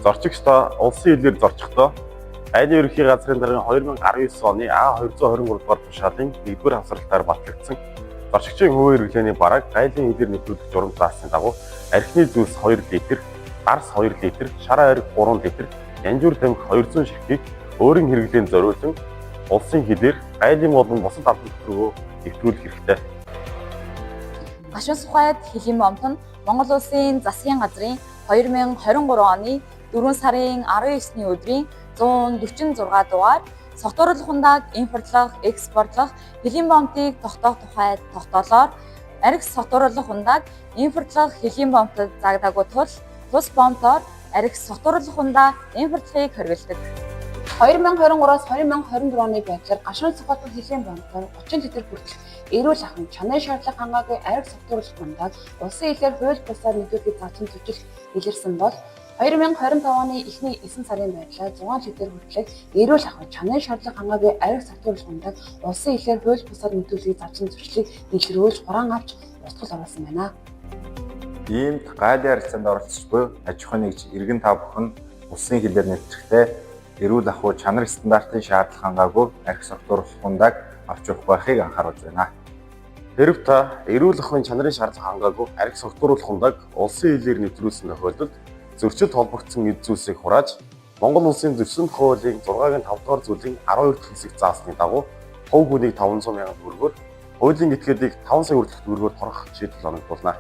Зорчигчдоо улсын хилээр зорчихдоо Айлын ерөнхий газрын даргын 2019 оны А223 дугаар тушаалын 1-р хавсралтаар батлагдсан зорчигчийн хувийн хэрэглээний бараг айлын хилээр нэвтрүүлэх журам заасны дагуу архины зүйлс 2 литр, дарс 2 литр, шар ариг 3 литр, янжуур тамхи 200 ширхгийг өөрийн хэрэглээнд зориулсан улсын хилээр айлын болон бусад албан төвлөрөө нэвтрүүлэх хэрэгтэй. Гашуун Сухайд Хэлийн бомт нь Монгол Улсын засгийн газрын 2023 оны 4 сарын 19-ний өдрийн 146 дугаар согтууруулах хундааг импортлох, экспортлох Хэлийн бомтыг тогтоох тухай тогтоолоор архи согтууруулах хундааг импортлох Хэлийн бомтод заагдаагүй тул тус бомтоор архи согтууруулах хундаа импортлохыг хориглодог. 2023-аас 2024 оны байдлаар Гашуун Сухайд Хэлийн бомтоор 30 литр хүртэл эрүүл ахуйн чанарын шаардлага хангаагүй архи согтууруулах хундааг улсын хилээр хууль бусаар нэвтрүүлэхийг заасан зөрчил илэрсэн бол 2025 оны эхний 9 сарын байдлаар 6 литр хүртэлх эрүүл ахуйн чанарын шаардлага хангаагүй архи согтууруулах хундааг улсын хилээр хууль бусаар нэвтрүүлэхийг заасан зөрчлийг илэрүүлж хураан авч устгал оруулсан байна. Иймд гайлын харилцаанд оролцож буй аж ахуйн нэгж иргэн та бүхэн улсын хилээр нэвтрэхдээ эрүүл ахуй чанар стандартын шаардлага хангаагүй архи согтууруулах хундааг авч явах байхыг анхааруулж байна. Хэрв та эрүүл ахуйн чанарын шаардлага хангаагүй архи согтууруулах хундааг улсын хилээр нэвтрүүлсэн тохиолдолд зөрчилд холбогдсон эд зүйлсийг хурааж Монгол Улсын зөрчил хуулийн 6-гийн 5 дугаар зүйлийн 12 дахь хэсэг заасны дагуу хувь хүнийг 500,000 төгрөгөөр, хуулийн этгээдийг 5 сая хүртэлх төгрөгөөр торгох шийдэл оногдуулна.